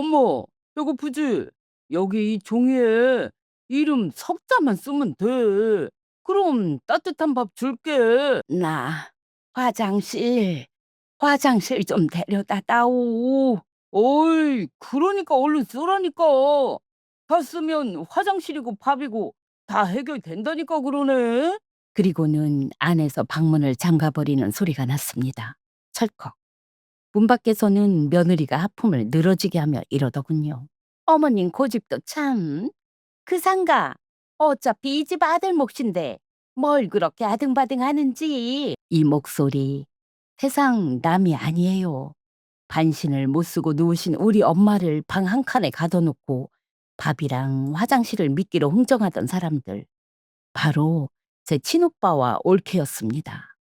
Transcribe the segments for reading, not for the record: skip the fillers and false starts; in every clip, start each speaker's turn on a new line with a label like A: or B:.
A: 엄마, 배고프지? 여기 이 종이에 이름 석자만 쓰면 돼. 그럼 따뜻한 밥 줄게.
B: 나 화장실 좀 데려다 다오.
A: 어이, 그러니까 얼른 쓰라니까. 다 쓰면 화장실이고 밥이고 다 해결된다니까 그러네.
B: 그리고는 안에서 방문을 잠가버리는 소리가 났습니다. 철컥. 문 밖에서는 며느리가 하품을 늘어지게 하며 이러더군요. 어머님 고집도 참. 그 상가 어차피 이 집 아들 몫인데 뭘 그렇게 아등바등 하는지. 이 목소리 세상 남이 아니에요. 반신을 못 쓰고 누우신 우리 엄마를 방 한 칸에 가둬놓고 밥이랑 화장실을 미끼로 흥정하던 사람들. 바로 제 친오빠와 올케였습니다.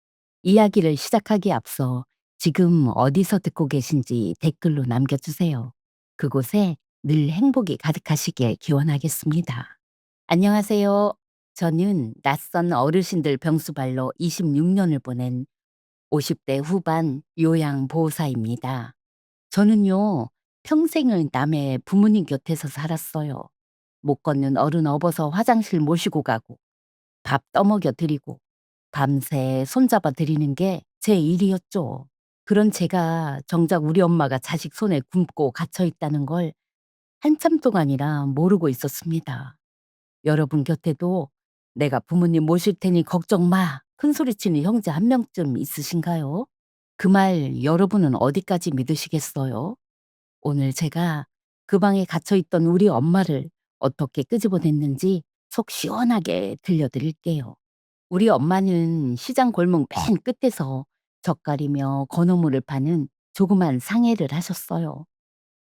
B: 이야기를 시작하기에 앞서 지금 어디서 듣고 계신지 댓글로 남겨주세요. 그곳에 늘 행복이 가득하시길 기원하겠습니다. 안녕하세요. 저는 낯선 어르신들 병수발로 26년을 보낸 50대 후반 요양보호사입니다. 저는요, 평생을 남의 부모님 곁에서 살았어요. 못 걷는 어른 업어서 화장실 모시고 가고, 밥 떠먹여 드리고, 밤새 손잡아 드리는 게 제 일이었죠. 그런 제가 정작 우리 엄마가 자식 손에 굶고 갇혀 있다는 걸 한참 동안이나 모르고 있었습니다. 여러분 곁에도 내가 부모님 모실 테니 걱정 마. 큰 소리치는 형제 한 명쯤 있으신가요? 그 말 여러분은 어디까지 믿으시겠어요? 오늘 제가 그 방에 갇혀 있던 우리 엄마를 어떻게 끄집어냈는지 속 시원하게 들려드릴게요. 우리 엄마는 시장 골목 맨 끝에서 젓갈이며 건어물을 파는 조그만 상해를 하셨어요.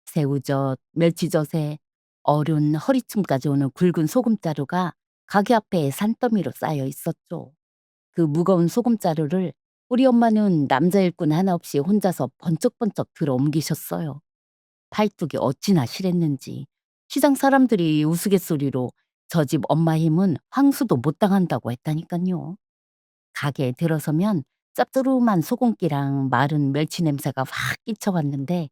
B: 새우젓, 멸치젓에 어른 허리춤까지 오는 굵은 소금자루가 가게 앞에 산더미로 쌓여 있었죠. 그 무거운 소금자루를 우리 엄마는 남자 일꾼 하나 없이 혼자서 번쩍번쩍 들어 옮기셨어요. 팔뚝이 어찌나 실했는지 시장 사람들이 우스갯소리로 저 집 엄마 힘은 황수도 못 당한다고 했다니까요. 가게에 들어서면 짭조름한 소금기랑 마른 멸치 냄새가 확 끼쳐왔는데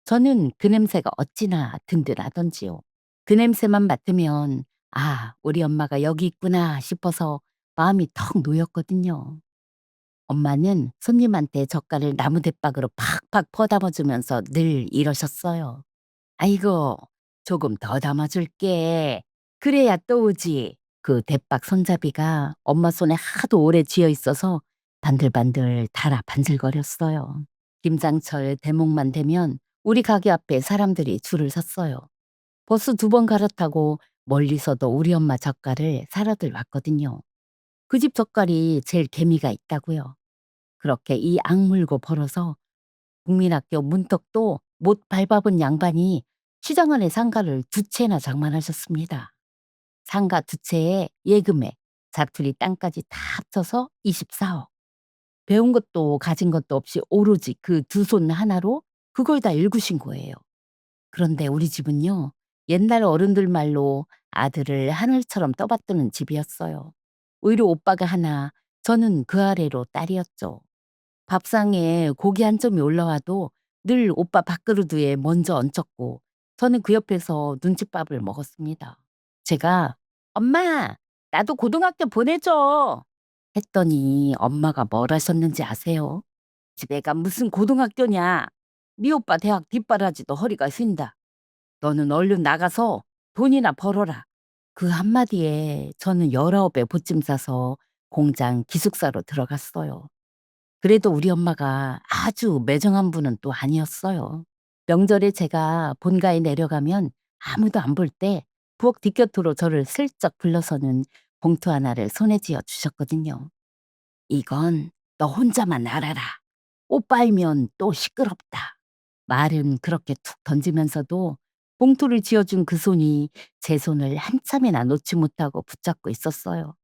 B: 저는 그 냄새가 어찌나 든든하던지요. 그 냄새만 맡으면 아, 우리 엄마가 여기 있구나 싶어서 마음이 턱 놓였거든요. 엄마는 손님한테 젓갈을 나무 대박으로 팍팍 퍼담아주면서 늘 이러셨어요. 아이고, 조금 더 담아줄게. 그래야 또 오지. 그 대박 손잡이가 엄마 손에 하도 오래 쥐어 있어서 반들반들 달아 반질거렸어요. 김장철 대목만 되면 우리 가게 앞에 사람들이 줄을 섰어요. 버스 2번 갈아타고 멀리서도 우리 엄마 젓갈을 사러들 왔거든요. 그 집 젓갈이 제일 개미가 있다고요. 그렇게 이 악물고 벌어서 국민학교 문턱도 못 밟아본 양반이 시장 안에 상가를 2채나 장만하셨습니다. 상가 2채에 예금에 자투리 땅까지 다 합쳐서 24억. 배운 것도 가진 것도 없이 오로지 그 2손 하나로 그걸 다 일구신 거예요. 그런데 우리 집은요, 옛날 어른들 말로 아들을 하늘처럼 떠받드는 집이었어요. 오히려 오빠가 하나, 저는 그 아래로 딸이었죠. 밥상에 고기 한 점이 올라와도 늘 오빠 밥그릇 위에 먼저 얹혔고 저는 그 옆에서 눈칫밥을 먹었습니다. 제가 "엄마, 나도 고등학교 보내줘." 했더니 엄마가 뭘 하셨는지 아세요? "집애가 무슨 고등학교냐. 네 오빠 대학 뒷바라지도 허리가 휜다. 너는 얼른 나가서 돈이나 벌어라." 그 한마디에 저는 19에 보찜 싸서 공장 기숙사로 들어갔어요. 그래도 우리 엄마가 아주 매정한 분은 또 아니었어요. 명절에 제가 본가에 내려가면 아무도 안 볼 때 부엌 뒷곁으로 저를 슬쩍 불러서는 봉투 하나를 손에 쥐어 주셨거든요. "이건 너 혼자만 알아라. 오빠 알면 또 시끄럽다." 말은 그렇게 툭 던지면서도 봉투를 쥐어준 그 손이 제 손을 한참이나 놓지 못하고 붙잡고 있었어요.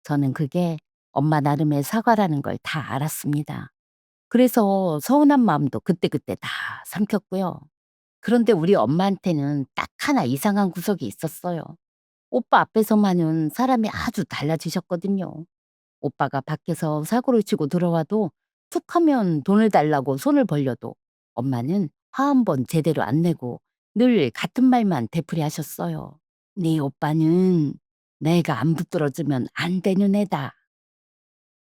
B: 저는 그게 엄마 나름의 사과라는 걸 다 알았습니다. 그래서 서운한 마음도 그때그때 다 삼켰고요. 그런데 우리 엄마한테는 딱 하나 이상한 구석이 있었어요. 오빠 앞에서만은 사람이 아주 달라지셨거든요. 오빠가 밖에서 사고를 치고 들어와도 툭 하면 돈을 달라고 손을 벌려도 엄마는 화 한 번 제대로 안 내고 늘 같은 말만 되풀이하셨어요. "네 오빠는 내가 안 붙들어주면 안 되는 애다."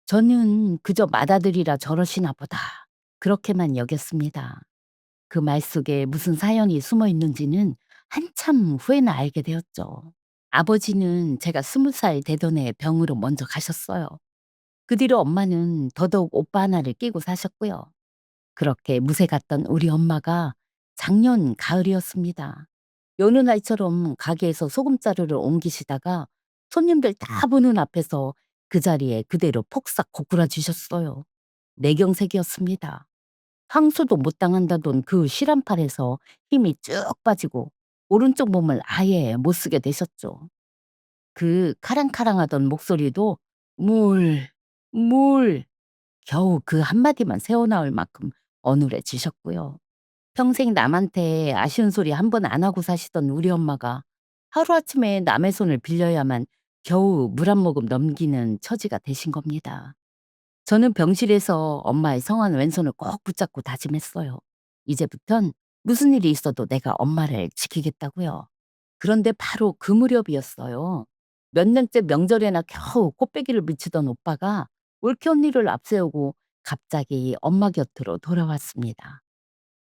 B: 저는 그저 맏아들이라 저러시나 보다 그렇게만 여겼습니다. 그 말 속에 무슨 사연이 숨어 있는지는 한참 후에나 알게 되었죠. 아버지는 제가 20살 되던 해 병으로 먼저 가셨어요. 그 뒤로 엄마는 더더욱 오빠 하나를 끼고 사셨고요. 그렇게 무새 갔던 우리 엄마가 작년 가을이었습니다. 여느 날처럼 가게에서 소금자루를 옮기시다가 손님들 다 보는 앞에서 그 자리에 그대로 폭삭 고꾸라지셨어요. 내경색이었습니다. 황소도 못 당한다던 그 실한팔에서 힘이 쭉 빠지고 오른쪽 몸을 아예 못 쓰게 되셨죠. 그 카랑카랑하던 목소리도 물, 물, 겨우 그 한마디만 새어나올 만큼 어눌해지셨고요. 평생 남한테 아쉬운 소리 한 번 안 하고 사시던 우리 엄마가 하루아침에 남의 손을 빌려야만 겨우 물 한 모금 넘기는 처지가 되신 겁니다. 저는 병실에서 엄마의 성한 왼손을 꼭 붙잡고 다짐했어요. 이제부턴 무슨 일이 있어도 내가 엄마를 지키겠다고요. 그런데 바로 그 무렵이었어요. 몇 년째 명절에나 겨우 코빼기를 미치던 오빠가 올케 언니를 앞세우고 갑자기 엄마 곁으로 돌아왔습니다.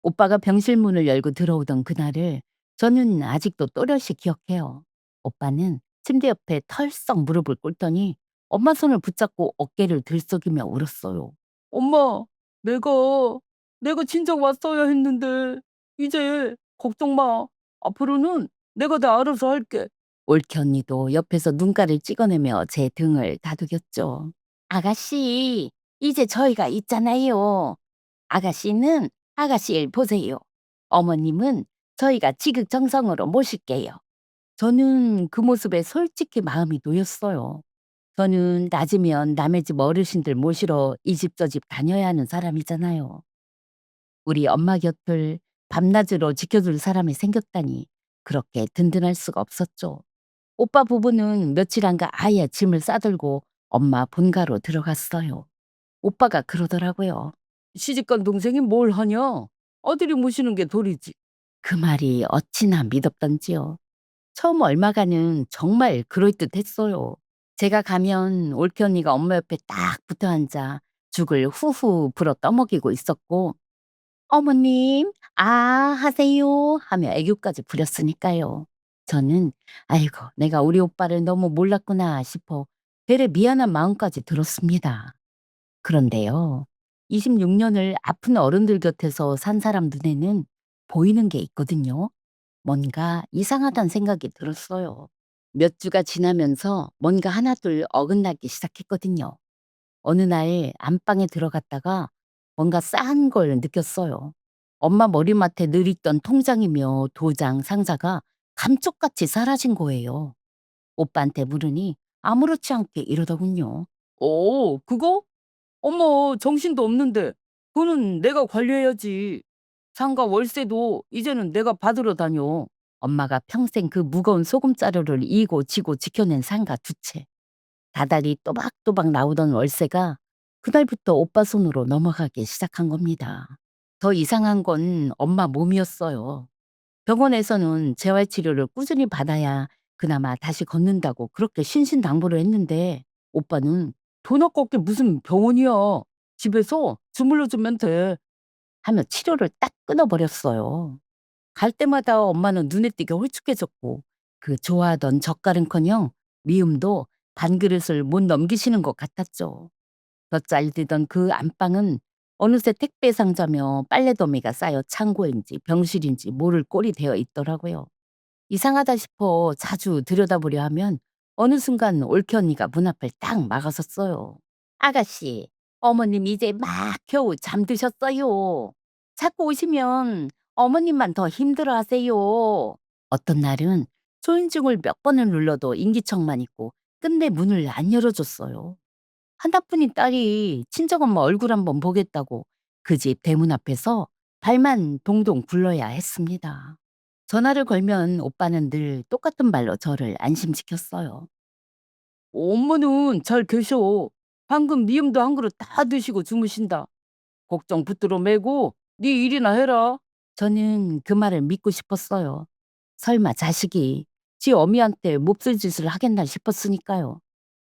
B: 오빠가 병실 문을 열고 들어오던 그날을 저는 아직도 또렷이 기억해요. 오빠는 침대 옆에 털썩 무릎을 꿇더니 엄마 손을 붙잡고 어깨를 들썩이며 울었어요.
A: 엄마, 내가, 내가 진작 왔어야 했는데, 이제 걱정 마. 앞으로는 내가 다 알아서 할게.
B: 올케 언니도 옆에서 눈가를 찍어내며 제 등을 다독였죠. 아가씨, 이제 저희가 있잖아요. 아가씨는 아가씨 일 보세요. 어머님은 저희가 지극정성으로 모실게요. 저는 그 모습에 솔직히 마음이 놓였어요. 저는 낮이면 남의 집 어르신들 모시러 이 집 저 집 다녀야 하는 사람이잖아요. 우리 엄마 곁을 밤낮으로 지켜줄 사람이 생겼다니 그렇게 든든할 수가 없었죠. 오빠 부부는 며칠 안가 아예 짐을 싸들고 엄마 본가로 들어갔어요. 오빠가 그러더라고요.
A: 시집간 동생이 뭘 하냐? 아들이 모시는 게 도리지.
B: 그 말이 어찌나 믿었던지요. 처음 얼마간은 정말 그럴듯했어요. 제가 가면 올케 언니가 엄마 옆에 딱 붙어 앉아 죽을 후후 불어 떠먹이고 있었고 어머님 하세요 하며 애교까지 부렸으니까요. 저는 아이고 내가 우리 오빠를 너무 몰랐구나 싶어 되레 미안한 마음까지 들었습니다. 그런데요. 26년을 아픈 어른들 곁에서 산 사람 눈에는 보이는 게 있거든요. 뭔가 이상하다는 생각이 들었어요. 몇 주가 지나면서 뭔가 하나둘 어긋나기 시작했거든요. 어느 날 안방에 들어갔다가 뭔가 싸한 걸 느꼈어요. 엄마 머리맡에 늘 있던 통장이며 도장, 상자가 감쪽같이 사라진 거예요. 오빠한테 물으니 아무렇지 않게 이러더군요.
A: 그거? 어머, 정신도 없는데. 돈은 내가 관리해야지. 상가 월세도 이제는 내가 받으러 다녀.
B: 엄마가 평생 그 무거운 소금자루를 이고 지고 지켜낸 상가 두 채. 다달이 또박또박 나오던 월세가 그날부터 오빠 손으로 넘어가기 시작한 겁니다. 더 이상한 건 엄마 몸이었어요. 병원에서는 재활치료를 꾸준히 받아야 그나마 다시 걷는다고 그렇게 신신당부를 했는데 오빠는
A: 돈 아깝게 무슨 병원이야. 집에서 주물러 주면 돼.
B: 하며 치료를 딱 끊어버렸어요. 갈 때마다 엄마는 눈에 띄게 홀쭉해졌고 그 좋아하던 젓갈은커녕 미움도 반그릇을 못 넘기시는 것 같았죠. 덧잘 되던 그 안방은 어느새 택배 상자며 빨래더미가 쌓여 창고인지 병실인지 모를 꼴이 되어 있더라고요. 이상하다 싶어 자주 들여다보려 하면 어느 순간 올케 언니가 문 앞을 딱 막아섰어요. 아가씨, 어머님 이제 막 겨우 잠드셨어요. 자꾸 오시면 어머님만 더 힘들어 하세요. 어떤 날은 초인종을 몇 번을 눌러도 인기척만 있고 끝내 문을 안 열어줬어요. 하나뿐인 딸이 친정엄마 얼굴 한번 보겠다고 그 집 대문 앞에서 발만 동동 굴러야 했습니다. 전화를 걸면 오빠는 늘 똑같은 말로 저를 안심시켰어요.
A: 엄마는 잘 계셔. 방금 미음도 한 그릇 다 드시고 주무신다. 걱정 붙들어 매고 네 일이나 해라.
B: 저는 그 말을 믿고 싶었어요. 설마 자식이 지 어미한테 몹쓸 짓을 하겠나 싶었으니까요.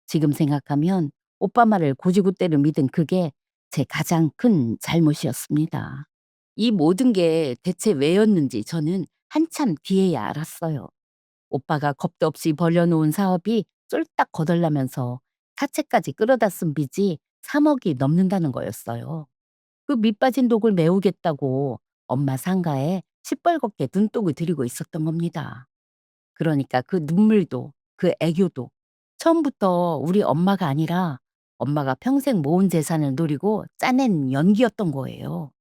B: 지금 생각하면 오빠 말을 고지고대로 믿은 그게 제 가장 큰 잘못이었습니다. 이 모든 게 대체 왜였는지 저는 한참 뒤에야 알았어요. 오빠가 겁도 없이 벌려놓은 사업이 쫄딱 거덜나면서 사채까지 끌어다 쓴 빚이 3억이 넘는다는 거였어요. 그 밑빠진 독을 메우겠다고 엄마 상가에 시뻘겋게 눈독을 들이고 있었던 겁니다. 그러니까 그 눈물도 그 애교도 처음부터 우리 엄마가 아니라 엄마가 평생 모은 재산을 노리고 짜낸 연기였던 거예요.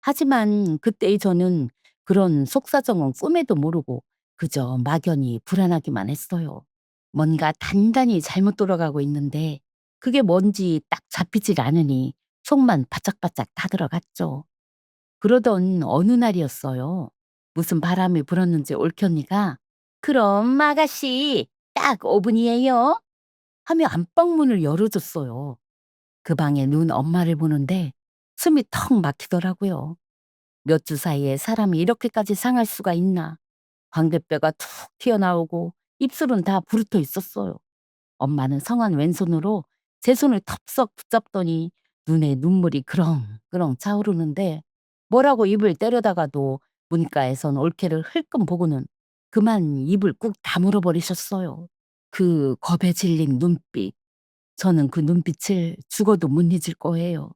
B: 하지만 그때의 저는 그런 속사정은 꿈에도 모르고 그저 막연히 불안하기만 했어요. 뭔가 단단히 잘못 돌아가고 있는데 그게 뭔지 딱 잡히질 않으니 속만 바짝바짝 타들어갔죠. 그러던 어느 날이었어요. 무슨 바람이 불었는지 올케언니가 "그럼 아가씨 딱 5분이에요." 하며 안방문을 열어줬어요. 그 방에 눈 엄마를 보는데 숨이 턱 막히더라고요. 몇 주 사이에 사람이 이렇게까지 상할 수가 있나. 광대뼈가 툭 튀어나오고 입술은 다 부르터 있었어요. 엄마는 성한 왼손으로 제 손을 덥석 붙잡더니 눈에 눈물이 그렁그렁 차오르는데 뭐라고 입을 때려다가도 문가에선 올케를 흘끔 보고는 그만 입을 꾹 다물어 버리셨어요. 그 겁에 질린 눈빛. 저는 그 눈빛을 죽어도 못 잊을 거예요.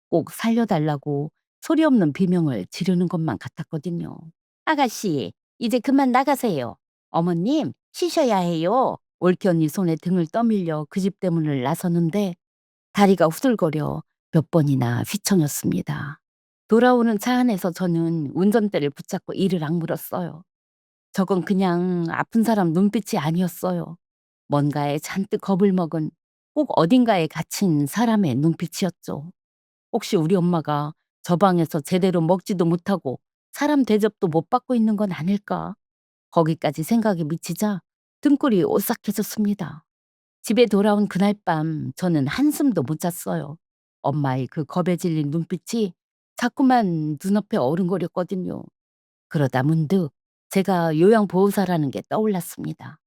B: 꼭 살려달라고 소리 없는 비명을 지르는 것만 같았거든요. 아가씨, 이제 그만 나가세요. 어머님, 쉬셔야 해요. 올케 언니 손에 등을 떠밀려 그 집 대문을 나서는데 다리가 후들거려 몇 번이나 휘청였습니다. 돌아오는 차 안에서 저는 운전대를 붙잡고 이를 악물었어요. 저건 그냥 아픈 사람 눈빛이 아니었어요. 뭔가에 잔뜩 겁을 먹은 꼭 어딘가에 갇힌 사람의 눈빛이었죠. 혹시 우리 엄마가 저 방에서 제대로 먹지도 못하고 사람 대접도 못 받고 있는 건 아닐까? 거기까지 생각이 미치자 등골이 오싹해졌습니다. 집에 돌아온 그날 밤 저는 한숨도 못 잤어요. 엄마의 그 겁에 질린 눈빛이 자꾸만 눈앞에 어른거렸거든요. 그러다 문득 제가 요양보호사라는 게 떠올랐습니다.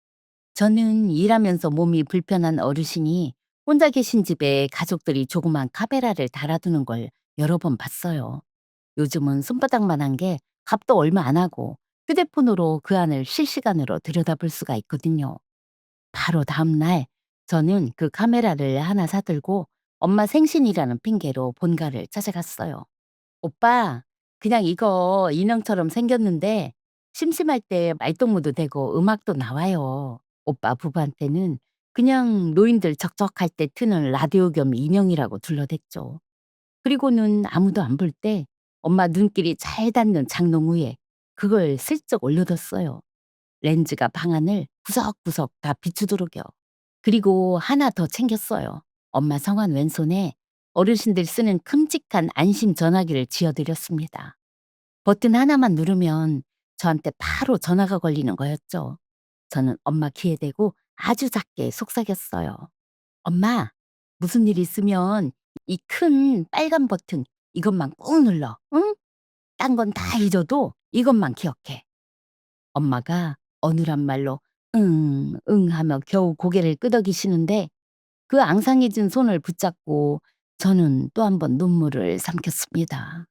B: 저는 일하면서 몸이 불편한 어르신이 혼자 계신 집에 가족들이 조그만 카메라를 달아두는 걸 여러 번 봤어요. 요즘은 손바닥만한 게 값도 얼마 안 하고 휴대폰으로 그 안을 실시간으로 들여다볼 수가 있거든요. 바로 다음 날 저는 그 카메라를 하나 사들고 엄마 생신이라는 핑계로 본가를 찾아갔어요. 오빠, 그냥 이거 인형처럼 생겼는데 심심할 때 말동무도 되고 음악도 나와요. 오빠 부부한테는 그냥 노인들 적적할 때 트는 라디오 겸 인형이라고 둘러댔죠. 그리고는 아무도 안 볼 때 엄마 눈길이 잘 닿는 장롱 위에 그걸 슬쩍 올려뒀어요. 렌즈가 방안을 구석구석 다 비추도록요. 그리고 하나 더 챙겼어요. 엄마 성한 왼손에 어르신들 쓰는 큼직한 안심 전화기를 쥐어드렸습니다. 버튼 하나만 누르면 저한테 바로 전화가 걸리는 거였죠. 저는 엄마 귀에 대고 아주 작게 속삭였어요. 엄마, 무슨 일 있으면 이 큰 빨간 버튼 이것만 꾹 눌러. 응? 딴 건 다 잊어도 이것만 기억해. 엄마가 어눌한 말로 응, 응 하며 겨우 고개를 끄덕이시는데 그 앙상해진 손을 붙잡고 저는 또 한 번 눈물을 삼켰습니다.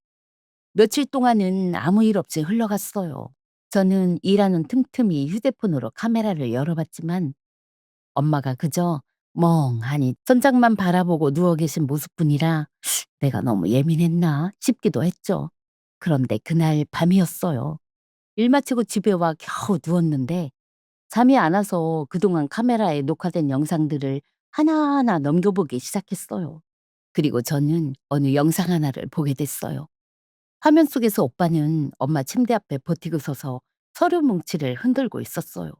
B: 며칠 동안은 아무 일 없이 흘러갔어요. 저는 일하는 틈틈이 휴대폰으로 카메라를 열어봤지만 엄마가 그저 멍하니 천장만 바라보고 누워 계신 모습뿐이라 내가 너무 예민했나 싶기도 했죠. 그런데 그날 밤이었어요. 일 마치고 집에 와 겨우 누웠는데 잠이 안 와서 그동안 카메라에 녹화된 영상들을 하나하나 넘겨보기 시작했어요. 그리고 저는 어느 영상 하나를 보게 됐어요. 화면 속에서 오빠는 엄마 침대 앞에 버티고 서서 서류 뭉치를 흔들고 있었어요.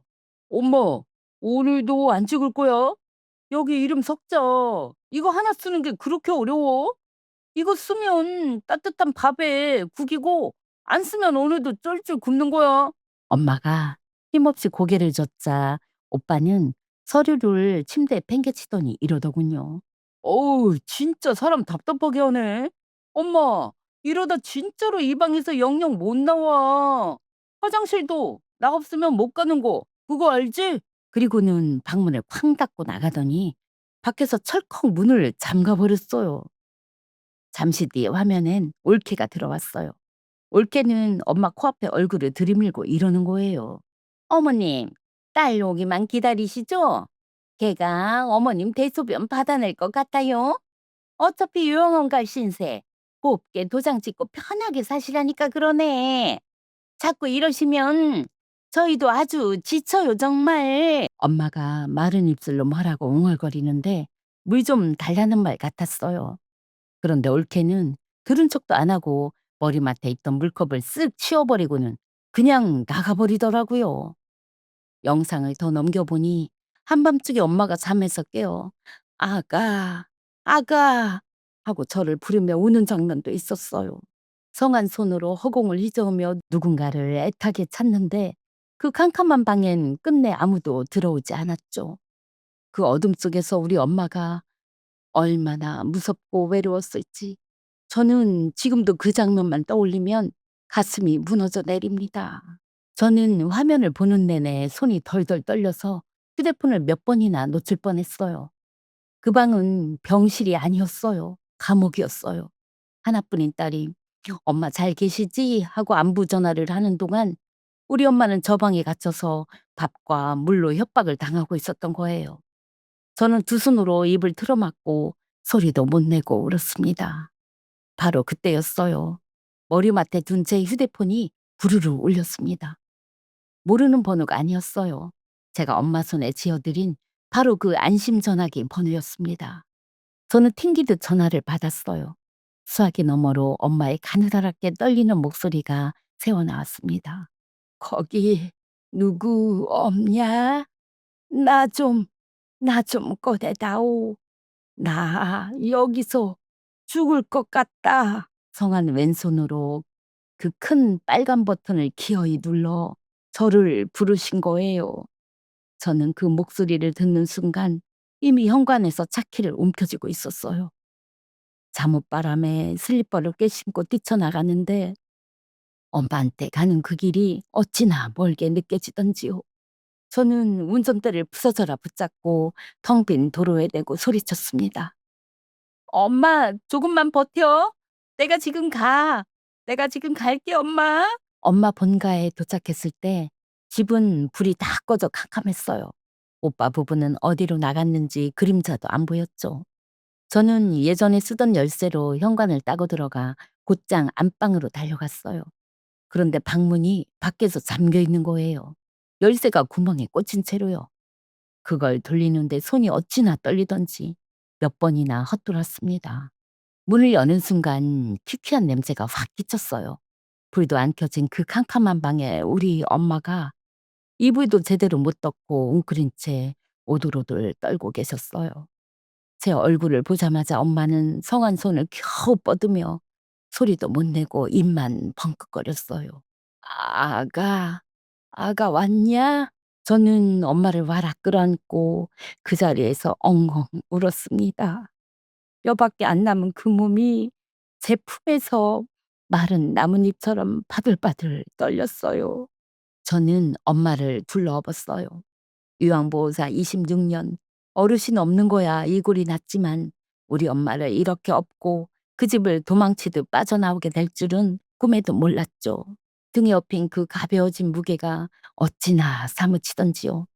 A: 엄마, 오늘도 안 찍을 거야? 여기 이름 석자. 이거 하나 쓰는 게 그렇게 어려워? 이거 쓰면 따뜻한 밥에 국이고 안 쓰면 오늘도 쩔쩔 굶는 거야.
B: 엄마가 힘없이 고개를 젓자 오빠는 서류를 침대에 팽개치더니 이러더군요.
A: 어우, 진짜 사람 답답하게 하네. 엄마, 이러다 진짜로 이 방에서 영영 못 나와. 화장실도 나 없으면 못 가는 거. 그거 알지?
B: 그리고는 방문을 쾅 닫고 나가더니 밖에서 철컥 문을 잠가 버렸어요. 잠시 뒤에 화면엔 올케가 들어왔어요. 올케는 엄마 코앞에 얼굴을 들이밀고 이러는 거예요. 어머님, 딸 오기만 기다리시죠? 걔가 어머님 대소변 받아낼 것 같아요. 어차피 요양원 갈 신세. 곱게 도장 찍고 편하게 사시라니까 그러네. 자꾸 이러시면 저희도 아주 지쳐요, 정말. 엄마가 마른 입술로 뭐라고 웅얼거리는데 물 좀 달라는 말 같았어요. 그런데 올케는 들은 척도 안 하고 머리맡에 있던 물컵을 쓱 치워버리고는 그냥 나가버리더라고요. 영상을 더 넘겨보니 한밤중에 엄마가 잠에서 깨어 아가, 아가 하고 저를 부르며 우는 장면도 있었어요. 성한 손으로 허공을 휘저으며 누군가를 애타게 찾는데 그 캄캄한 방엔 끝내 아무도 들어오지 않았죠. 그 어둠 속에서 우리 엄마가 얼마나 무섭고 외로웠을지 저는 지금도 그 장면만 떠올리면 가슴이 무너져 내립니다. 저는 화면을 보는 내내 손이 덜덜 떨려서 휴대폰을 몇 번이나 놓칠 뻔했어요. 그 방은 병실이 아니었어요. 감옥이었어요. 하나뿐인 딸이 "엄마 잘 계시지?" 하고 안부 전화를 하는 동안 우리 엄마는 저 방에 갇혀서 밥과 물로 협박을 당하고 있었던 거예요. 저는 두 손으로 입을 틀어막고 소리도 못 내고 울었습니다. 바로 그때였어요. 머리맡에 둔 제 휴대폰이 부르르 울렸습니다. 모르는 번호가 아니었어요. 제가 엄마 손에 쥐어들인 바로 그 안심 전화기 번호였습니다. 저는 튕기듯 전화를 받았어요. 수화기 너머로 엄마의 가느다랗게 떨리는 목소리가 새어나왔습니다. "거기 누구 없냐? 나 좀, 나 좀 꺼내다오. 나 여기서 죽을 것 같다." 성한 왼손으로 그 큰 빨간 버튼을 기어이 눌러 저를 부르신 거예요. 저는 그 목소리를 듣는 순간 이미 현관에서 차키를 움켜쥐고 있었어요. 잠옷바람에 슬리퍼를 꿰신고 뛰쳐나가는데 엄마한테 가는 그 길이 어찌나 멀게 느껴지던지요. 저는 운전대를 부서져라 붙잡고 텅 빈 도로에 대고 소리쳤습니다. "엄마, 조금만 버텨. 내가 지금 가. 내가 지금 갈게, 엄마." 엄마 본가에 도착했을 때 집은 불이 다 꺼져 캄캄했어요. 오빠 부부는 어디로 나갔는지 그림자도 안 보였죠. 저는 예전에 쓰던 열쇠로 현관을 따고 들어가 곧장 안방으로 달려갔어요. 그런데 방문이 밖에서 잠겨 있는 거예요. 열쇠가 구멍에 꽂힌 채로요. 그걸 돌리는데 손이 어찌나 떨리던지 몇 번이나 헛돌았습니다. 문을 여는 순간 퀴퀴한 냄새가 확 끼쳤어요. 불도 안 켜진 그 캄캄한 방에 우리 엄마가 이불도 제대로 못 덮고 웅크린 채 오돌오돌 떨고 계셨어요. 제 얼굴을 보자마자 엄마는 성한 손을 겨우 뻗으며 소리도 못 내고 입만 벙긋거렸어요. "아가, 아가 왔냐?" 저는 엄마를 와락 끌어안고 그 자리에서 엉엉 울었습니다. 뼈밖에 안 남은 그 몸이 제 품에서 마른 나뭇잎처럼 바들바들 떨렸어요. 저는 엄마를 둘러업었어요. 요양보호사 26년, 어르신 없는 거야 이 꼴이 났지만 우리 엄마를 이렇게 업고 그 집을 도망치듯 빠져나오게 될 줄은 꿈에도 몰랐죠. 등에 업힌 그 가벼워진 무게가 어찌나 사무치던지요.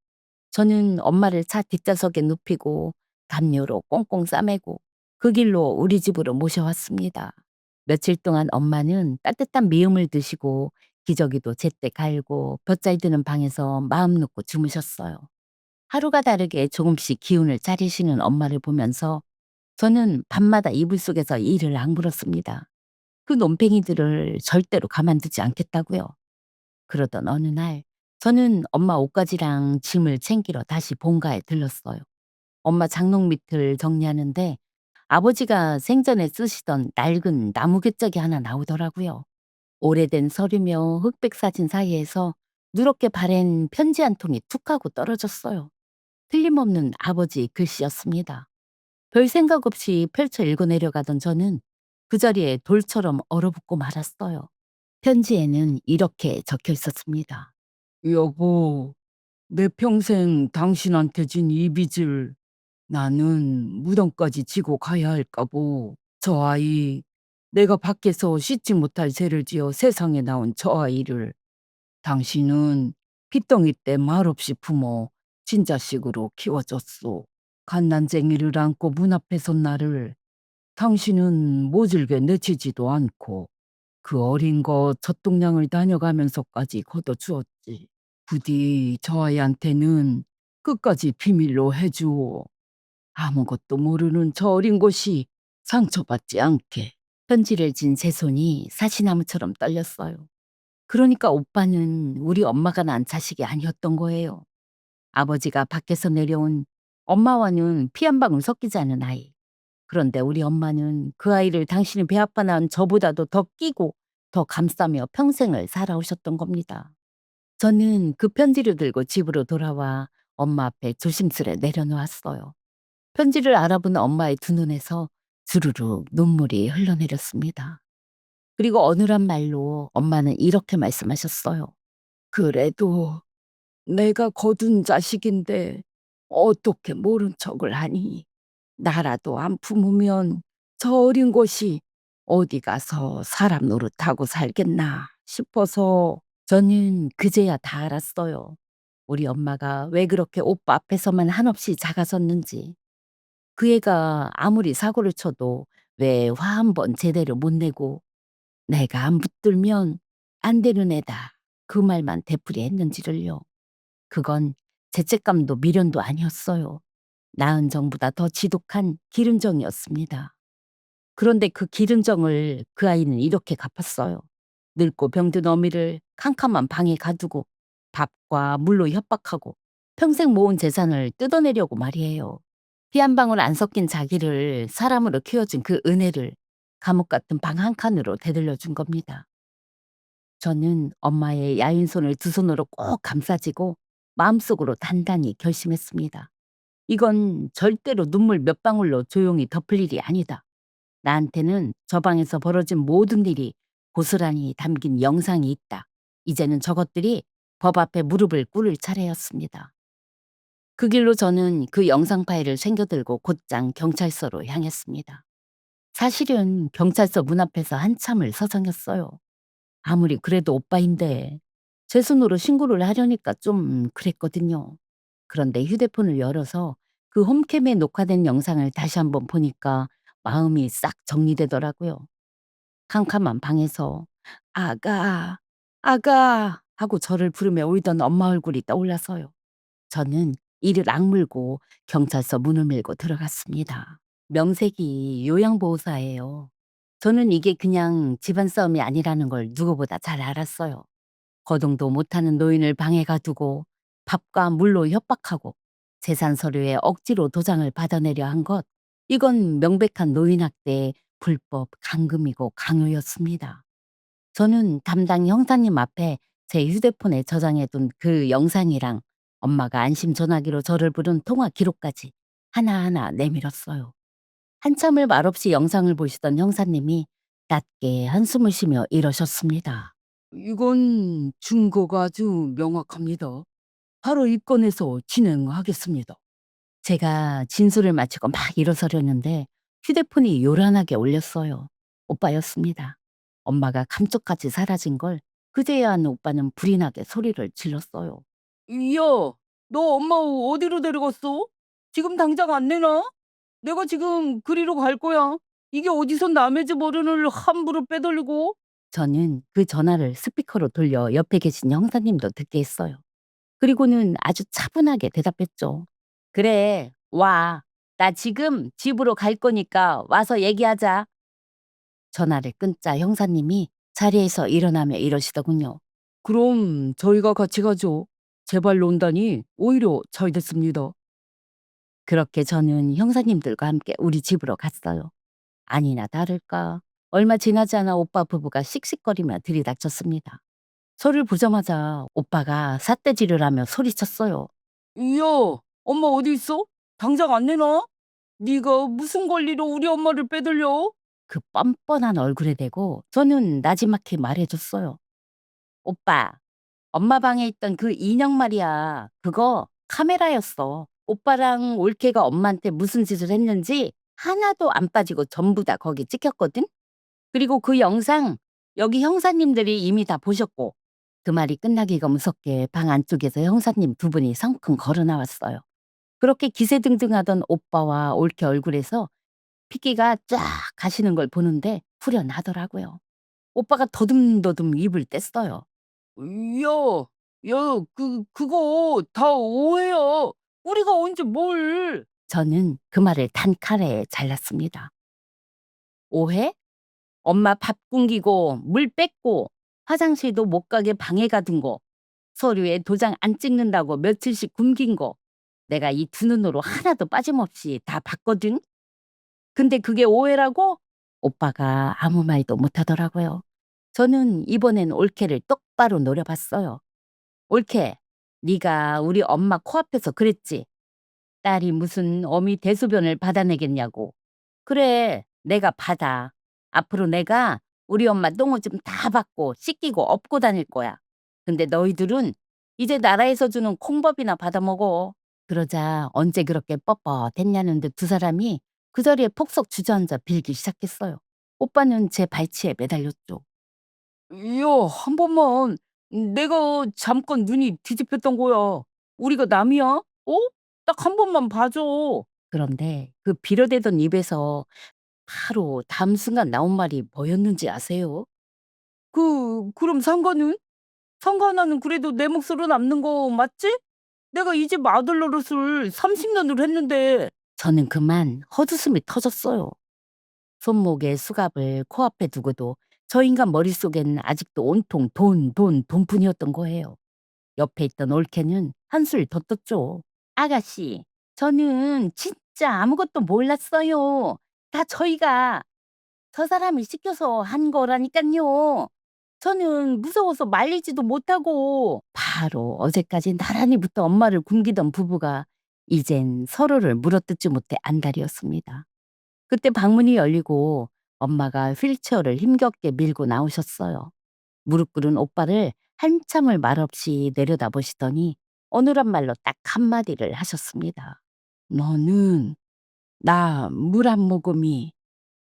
B: 저는 엄마를 차 뒷좌석에 눕히고 담요로 꽁꽁 싸매고 그 길로 우리 집으로 모셔왔습니다. 며칠 동안 엄마는 따뜻한 미음을 드시고 기저귀도 제때 갈고 볕잘 드는 방에서 마음 놓고 주무셨어요. 하루가 다르게 조금씩 기운을 차리시는 엄마를 보면서 저는 밤마다 이불 속에서 이를 악물었습니다. 그 논팽이들을 절대로 가만두지 않겠다고요. 그러던 어느 날 저는 엄마 옷가지랑 짐을 챙기러 다시 본가에 들렀어요. 엄마 장롱 밑을 정리하는데 아버지가 생전에 쓰시던 낡은 나무 괻적이 하나 나오더라고요. 오래된 서류며 흑백 사진 사이에서 누렇게 바랜 편지 한 통이 툭 하고 떨어졌어요. 틀림없는 아버지 글씨였습니다. 별 생각 없이 펼쳐 읽어 내려가던 저는 그 자리에 돌처럼 얼어붙고 말았어요. 편지에는 이렇게 적혀 있었습니다.
A: 여보, 내 평생 당신한테 진 이 빚을 나는 무덤까지 지고 가야 할까보. 저 아이, 내가 밖에서 씻지 못할 죄를 지어 세상에 나온 저 아이를 당신은 핏덩이 때 말없이 품어 친자식으로 키워줬소. 갓난쟁이를 안고 문 앞에 선 나를 당신은 모질게 내치지도 않고 그 어린 거 젖동량을 다녀가면서까지 걷어주었지. 부디 저 아이한테는 끝까지 비밀로 해주오. 아무것도 모르는 저 어린 것이 상처받지 않게.
B: 편지를 진 제 손이 사시나무처럼 떨렸어요. 그러니까 오빠는 우리 엄마가 낳은 자식이 아니었던 거예요. 아버지가 밖에서 내려온 엄마와는 피 한 방울 섞이지 않은 아이. 그런데 우리 엄마는 그 아이를 당신이 배 아파 낳은 저보다도 더 끼고 더 감싸며 평생을 살아오셨던 겁니다. 저는 그 편지를 들고 집으로 돌아와 엄마 앞에 조심스레 내려놓았어요. 편지를 알아본 엄마의 두 눈에서 주르륵 눈물이 흘러내렸습니다. 그리고 어눌한 말로 엄마는 이렇게 말씀하셨어요.
A: 그래도 내가 거둔 자식인데 어떻게 모른 척을 하니. 나라도 안 품으면 저 어린 것이 어디 가서 사람 노릇하고 살겠나 싶어서.
B: 저는 그제야 다 알았어요. 우리 엄마가 왜 그렇게 오빠 앞에서만 한없이 작아섰는지. 그 애가 아무리 사고를 쳐도 왜 화 한 번 제대로 못 내고 내가 안 붙들면 안 되는 애다. 그 말만 되풀이했는지를요. 그건 죄책감도 미련도 아니었어요. 나은 정보다 더 지독한 기른정이었습니다. 그런데 그 기른정을 그 아이는 이렇게 갚았어요. 늙고 병든 어미를 캄캄한 방에 가두고 밥과 물로 협박하고 평생 모은 재산을 뜯어내려고 말이에요. 피 한 방울 안 섞인 자기를 사람으로 키워준 그 은혜를 감옥 같은 방 한 칸으로 되돌려 준 겁니다. 저는 엄마의 야윈 손을 두 손으로 꼭 감싸쥐고 마음속으로 단단히 결심했습니다. 이건 절대로 눈물 몇 방울로 조용히 덮을 일이 아니다. 나한테는 저 방에서 벌어진 모든 일이 고스란히 담긴 영상이 있다. 이제는 저것들이 법 앞에 무릎을 꿇을 차례였습니다. 그 길로 저는 그 영상 파일을 챙겨들고 곧장 경찰서로 향했습니다. 사실은 경찰서 문 앞에서 한참을 서성였어요. 아무리 그래도 오빠인데 제 손으로 신고를 하려니까 좀 그랬거든요. 그런데 휴대폰을 열어서 그 홈캠에 녹화된 영상을 다시 한번 보니까 마음이 싹 정리되더라고요. 캄캄한 방에서 아가, 아가 하고 저를 부르며 울던 엄마 얼굴이 떠올라서요. 저는 이를 악물고 경찰서 문을 밀고 들어갔습니다. 명색이 요양보호사예요. 저는 이게 그냥 집안 싸움이 아니라는 걸 누구보다 잘 알았어요. 거동도 못하는 노인을 방에 가두고 밥과 물로 협박하고 재산 서류에 억지로 도장을 받아내려 한 것. 이건 명백한 노인학대의 불법 감금이고 강요였습니다. 저는 담당 형사님 앞에 제 휴대폰에 저장해둔 그 영상이랑 엄마가 안심 전화기로 저를 부른 통화 기록까지 하나하나 내밀었어요. 한참을 말없이 영상을 보시던 형사님이 낮게 한숨을 쉬며 이러셨습니다.
A: 이건 증거가 아주 명확합니다. 바로 입건해서 진행하겠습니다.
B: 제가 진술을 마치고 막 일어서려는데 휴대폰이 요란하게 울렸어요. 오빠였습니다. 엄마가 감쪽같이 사라진 걸 그제야 한 오빠는 불이 나게 소리를 질렀어요.
A: 야, 너 엄마 어디로 데려갔어? 지금 당장 안 내놔? 내가 지금 그리로 갈 거야. 이게 어디서 남의 집 어른을 함부로 빼돌리고?
B: 저는 그 전화를 스피커로 돌려 옆에 계신 형사님도 듣게 했어요. 그리고는 아주 차분하게 대답했죠. 그래, 와. 나 지금 집으로 갈 거니까 와서 얘기하자. 전화를 끊자 형사님이 자리에서 일어나며 이러시더군요.
A: 그럼 저희가 같이 가죠. 제발 온다니 오히려 잘 됐습니다.
B: 그렇게 저는 형사님들과 함께 우리 집으로 갔어요. 아니나 다를까 얼마 지나지 않아 오빠 부부가 씩씩거리며 들이닥쳤습니다. 저를 보자마자 오빠가 삿대질을 하며 소리쳤어요.
A: 야, 엄마 어디 있어? 당장 안 내놔? 네가 무슨 권리로 우리 엄마를 빼돌려?
B: 그 뻔뻔한 얼굴에 대고 저는 나지막히 말해줬어요. 오빠, 엄마 방에 있던 그 인형 말이야. 그거 카메라였어. 오빠랑 올케가 엄마한테 무슨 짓을 했는지 하나도 안 빠지고 전부 다 거기 찍혔거든? 그리고 그 영상 여기 형사님들이 이미 다 보셨고. 그 말이 끝나기가 무섭게 방 안쪽에서 형사님 두 분이 성큼 걸어 나왔어요. 그렇게 기세등등하던 오빠와 올케 얼굴에서 핏기가 쫙 가시는 걸 보는데 후련하더라고요. 오빠가 더듬더듬 입을 뗐어요.
A: 그거 다 오해야. 우리가 언제 뭘.
B: 저는 그 말을 단칼에 잘랐습니다. 오해? 엄마 밥 굶기고 물 뺐고 화장실도 못 가게 방해가 둔 거, 서류에 도장 안 찍는다고 며칠씩 굶긴 거 내가 이 두 눈으로 하나도 빠짐없이 다 봤거든. 근데 그게 오해라고? 오빠가 아무 말도 못하더라고요. 저는 이번엔 올케를 똑바로 노려봤어요. 올케, 네가 우리 엄마 코앞에서 그랬지. 딸이 무슨 어미 대소변을 받아내겠냐고. 그래, 내가 받아. 앞으로 내가 우리 엄마 똥오줌 다 받고 씻기고 업고 다닐 거야. 근데 너희들은 이제 나라에서 주는 콩밥이나 받아먹어. 그러자 언제 그렇게 뻣뻣했냐는 듯 두 사람이 그 자리에 폭석 주저앉아 빌기 시작했어요. 오빠는 제 발치에 매달렸죠.
A: 한 번만. 내가 잠깐 눈이 뒤집혔던 거야. 우리가 남이야? 딱 한 번만 봐줘.
B: 그런데 그 비려대던 입에서 바로 다음 순간 나온 말이 뭐였는지 아세요?
A: 그럼 상관은? 상관 하나는 그래도 내 몫으로 남는 거 맞지? 내가 이 집 아들 노릇을 30년을 했는데.
B: 저는 그만 헛웃음이 터졌어요. 손목에 수갑을 코앞에 두고도 저 인간 머릿속엔 아직도 온통 돈, 돈, 돈뿐이었던 거예요. 옆에 있던 올케는 한술 더 떴죠. 아가씨, 저는 진짜 아무것도 몰랐어요. 다 저희가 저 사람이 시켜서 한 거라니깐요. 저는 무서워서 말리지도 못하고. 바로 어제까지 나란히 붙어 엄마를 굶기던 부부가 이젠 서로를 물어뜯지 못해 안달이었습니다. 그때 방문이 열리고 엄마가 휠체어를 힘겹게 밀고 나오셨어요. 무릎 꿇은 오빠를 한참을 말없이 내려다보시더니 어느란 말로 딱 한마디를 하셨습니다. 너는 나 물 한 모금이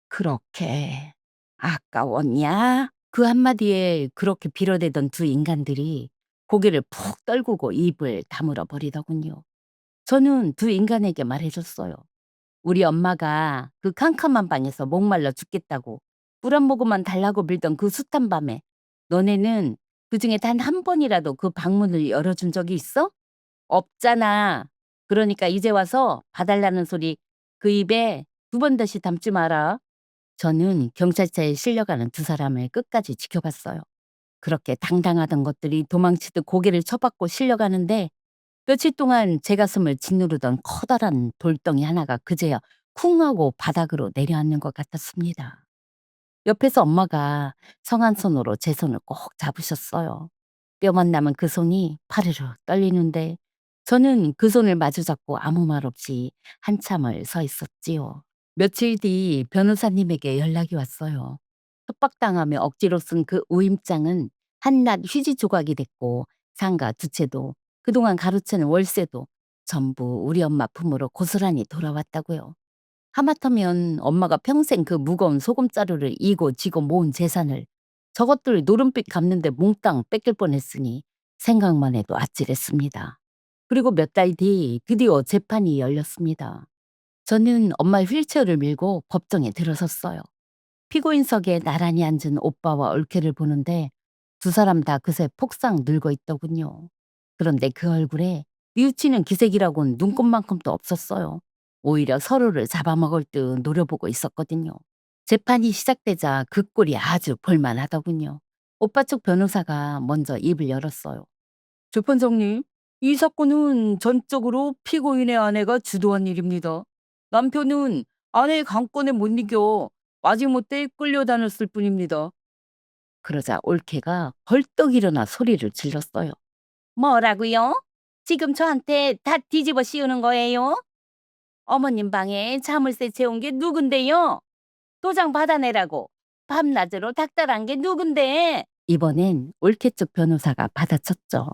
B: 그렇게 아까웠냐? 그 한마디에 그렇게 빌어대던 두 인간들이 고개를 푹 떨구고 입을 다물어 버리더군요. 저는 두 인간에게 말해줬어요. 우리 엄마가 그 캄캄한 방에서 목말라 죽겠다고 물 한 모금만 달라고 빌던 그 숱한 밤에 너네는 그중에 단 한 번이라도 그 방문을 열어준 적이 있어? 없잖아. 그러니까 이제 와서 봐달라는 소리 그 입에 두 번 다시 담지 마라. 저는 경찰차에 실려가는 두 사람을 끝까지 지켜봤어요. 그렇게 당당하던 것들이 도망치듯 고개를 쳐박고 실려가는데 며칠 동안 제 가슴을 짓누르던 커다란 돌덩이 하나가 그제야 쿵 하고 바닥으로 내려앉는 것 같았습니다. 옆에서 엄마가 성한 손으로 제 손을 꼭 잡으셨어요. 뼈만 남은 그 손이 파르르 떨리는데 저는 그 손을 마주잡고 아무 말 없이 한참을 서 있었지요. 며칠 뒤 변호사님에게 연락이 왔어요. 협박당하며 억지로 쓴 그 우임장은 한낱 휴지 조각이 됐고 상가 두 채도 그동안 가로채는 월세도 전부 우리 엄마 품으로 고스란히 돌아왔다고요. 하마터면 엄마가 평생 그 무거운 소금자루를 이고 지고 모은 재산을 저것들 노름빛 갚는데 몽땅 뺏길 뻔했으니 생각만 해도 아찔했습니다. 그리고 몇 달 뒤 드디어 재판이 열렸습니다. 저는 엄마의 휠체어를 밀고 법정에 들어섰어요. 피고인석에 나란히 앉은 오빠와 얼케를 보는데 두 사람 다 그새 폭삭 늙어 있더군요. 그런데 그 얼굴에 뉘우치는 기색이라곤 눈곱만큼도 없었어요. 오히려 서로를 잡아먹을 듯 노려보고 있었거든요. 재판이 시작되자 그 꼴이 아주 볼만하더군요. 오빠 쪽 변호사가 먼저 입을 열었어요.
A: 재판장님, 이 사건은 전적으로 피고인의 아내가 주도한 일입니다. 남편은 아내의 강권에 못 이겨 마지못해 끌려다녔을 뿐입니다.
B: 그러자 올케가 벌떡 일어나 소리를 질렀어요. 뭐라고요? 지금 저한테 다 뒤집어 씌우는 거예요? 어머님 방에 자물쇠 채운 게 누군데요? 도장 받아내라고. 밤낮으로 닥달한 게 누군데? 이번엔 올케 쪽 변호사가 받아쳤죠.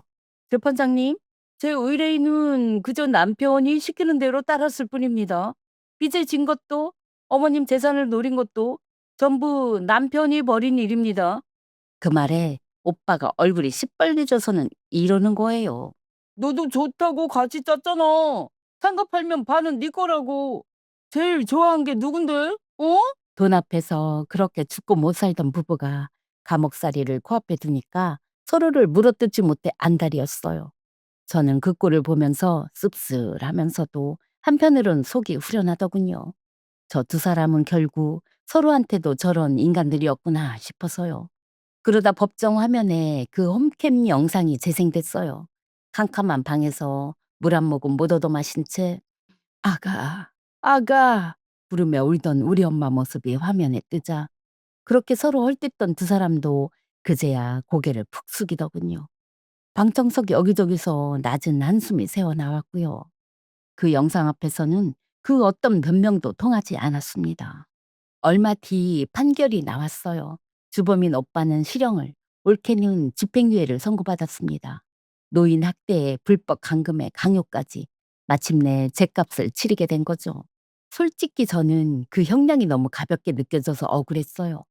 A: 재판장님, 제 의뢰인은 그저 남편이 시키는 대로 따랐을 뿐입니다. 빚을 진 것도 어머님 재산을 노린 것도 전부 남편이 벌인 일입니다.
B: 그 말에 오빠가 얼굴이 시뻘개져서는 이러는 거예요.
A: 너도 좋다고 같이 짰잖아. 상가 팔면 반은 네 거라고. 제일 좋아한 게 누군데? 어?
B: 돈 앞에서 그렇게 죽고 못 살던 부부가 감옥살이를 코앞에 두니까 서로를 물어뜯지 못해 안달이었어요. 저는 그 꼴을 보면서 씁쓸하면서도 한편으론 속이 후련하더군요. 저 두 사람은 결국 서로한테도 저런 인간들이었구나 싶어서요. 그러다 법정 화면에 그 홈캠 영상이 재생됐어요. 캄캄한 방에서 물 한 모금 못 얻어 마신 채 아가, 아가 부르며 울던 우리 엄마 모습이 화면에 뜨자 그렇게 서로 헐뜯던 두 사람도 그제야 고개를 푹 숙이더군요. 방청석 여기저기서 낮은 한숨이 새어나왔고요. 그 영상 앞에서는 그 어떤 변명도 통하지 않았습니다. 얼마 뒤 판결이 나왔어요. 주범인 오빠는 실형을, 올케는 집행유예를 선고받았습니다. 노인 학대에 불법 감금에 강요까지 마침내 죗값을 치르게 된 거죠. 솔직히 저는 그 형량이 너무 가볍게 느껴져서 억울했어요.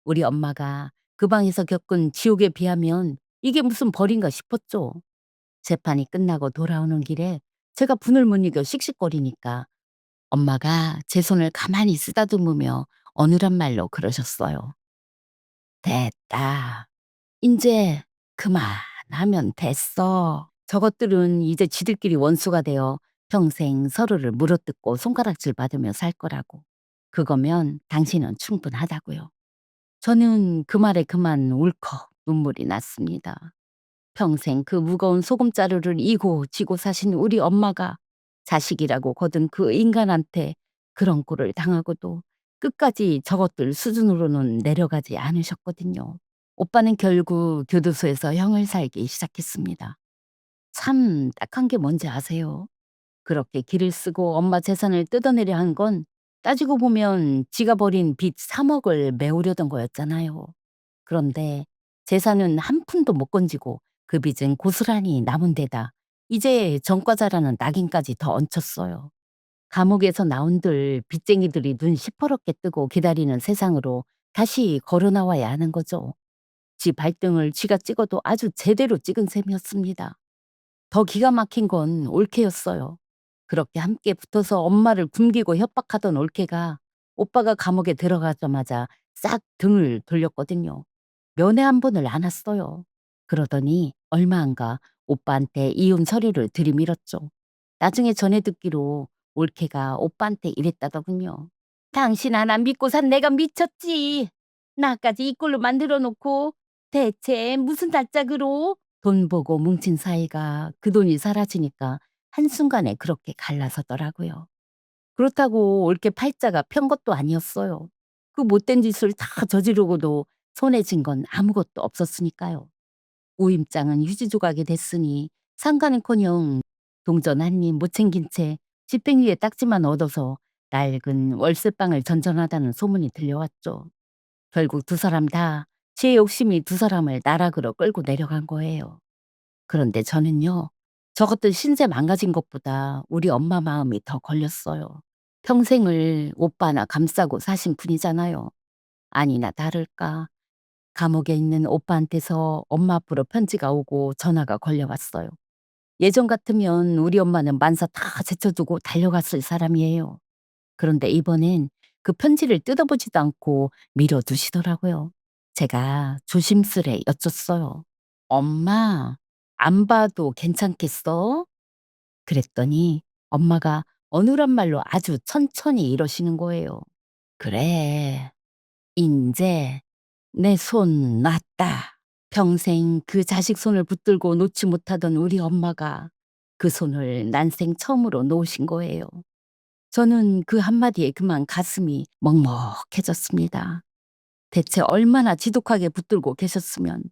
B: 우리 엄마가 그 방에서 겪은 지옥에 비하면 이게 무슨 벌인가 싶었죠. 재판이 끝나고 돌아오는 길에 제가 분을 못 이겨 씩씩거리니까 엄마가 제 손을 가만히 쓰다듬으며 어느란 말로 그러셨어요. 됐다. 이제 그만하면 됐어. 저것들은 이제 지들끼리 원수가 되어 평생 서로를 물어뜯고 손가락질 받으며 살 거라고. 그거면 당신은 충분하다고요. 저는 그 말에 그만 울컥 눈물이 났습니다. 평생 그 무거운 소금자루를 이고 지고 사신 우리 엄마가 자식이라고 거둔 그 인간한테 그런 꼴을 당하고도 끝까지 저것들 수준으로는 내려가지 않으셨거든요. 오빠는 결국 교도소에서 형을 살기 시작했습니다. 참 딱한 게 뭔지 아세요? 그렇게 길을 쓰고 엄마 재산을 뜯어내려 한 건 따지고 보면 지가 벌인 빚 3억을 메우려던 거였잖아요. 그런데 재산은 한 푼도 못 건지고 그 빚은 고스란히 남은 데다 이제 전과자라는 낙인까지 더 얹혔어요. 감옥에서 나온들 빚쟁이들이 눈 시퍼렇게 뜨고 기다리는 세상으로 다시 걸어 나와야 하는 거죠. 지 발등을 쥐가 찍어도 아주 제대로 찍은 셈이었습니다. 더 기가 막힌 건 올케였어요. 그렇게 함께 붙어서 엄마를 굶기고 협박하던 올케가 오빠가 감옥에 들어가자마자 싹 등을 돌렸거든요. 면회 한 번을 안 왔어요. 그러더니 얼마 안 가 오빠한테 이혼 서류를 들이밀었죠. 나중에 전해 듣기로 올케가 오빠한테 이랬다더군요. 당신 하나 믿고 산 내가 미쳤지. 나까지 이 꼴로 만들어 놓고 대체 무슨 달짝으로 돈 보고 뭉친 사이가 그 돈이 사라지니까 한순간에 그렇게 갈라서더라고요. 그렇다고 올케 팔자가 편 것도 아니었어요. 그 못된 짓을 다 저지르고도 손에 쥔 건 아무것도 없었으니까요. 우임장은 휴지 조각이 됐으니 상가는커녕 동전 한 입 못 챙긴 채 집행유예 딱지만 얻어서 낡은 월세방을 전전하다는 소문이 들려왔죠. 결국 두 사람 다 제 욕심이 두 사람을 나락으로 끌고 내려간 거예요. 그런데 저는요. 저것들 신세 망가진 것보다 우리 엄마 마음이 더 걸렸어요. 평생을 오빠나 감싸고 사신 분이잖아요. 아니나 다를까 감옥에 있는 오빠한테서 엄마 앞으로 편지가 오고 전화가 걸려왔어요. 예전 같으면 우리 엄마는 만사 다 제쳐두고 달려갔을 사람이에요. 그런데 이번엔 그 편지를 뜯어보지도 않고 밀어두시더라고요. 제가 조심스레 여쭸어요. 엄마, 안 봐도 괜찮겠어? 그랬더니 엄마가 어눌한 말로 아주 천천히 이러시는 거예요. 그래, 인제 내 손 놨다. 평생 그 자식 손을 붙들고 놓지 못하던 우리 엄마가 그 손을 난생 처음으로 놓으신 거예요. 저는 그 한마디에 그만 가슴이 먹먹해졌습니다. 대체 얼마나 지독하게 붙들고 계셨으면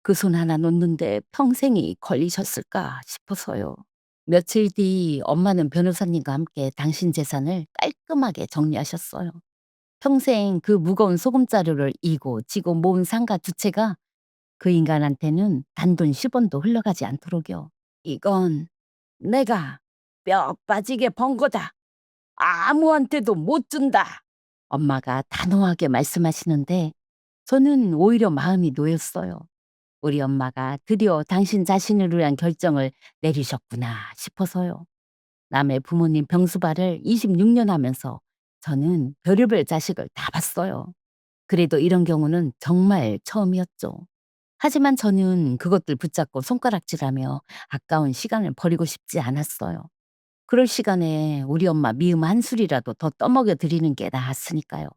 B: 그 손 하나 놓는데 평생이 걸리셨을까 싶어서요. 며칠 뒤 엄마는 변호사님과 함께 당신 재산을 깔끔하게 정리하셨어요. 평생 그 무거운 소금자루를 이고 지고 모은 상가 두 채가 그 인간한테는 단돈 10원도 흘러가지 않도록요. 이건 내가 뼈 빠지게 번 거다. 아무한테도 못 준다. 엄마가 단호하게 말씀하시는데 저는 오히려 마음이 놓였어요. 우리 엄마가 드디어 당신 자신을 위한 결정을 내리셨구나 싶어서요. 남의 부모님 병수발을 26년 하면서 저는 별의별 자식을 다 봤어요. 그래도 이런 경우는 정말 처음이었죠. 하지만 저는 그것들 붙잡고 손가락질하며 아까운 시간을 버리고 싶지 않았어요. 그럴 시간에 우리 엄마 미음 한 술이라도 더 떠먹여 드리는 게 나았으니까요.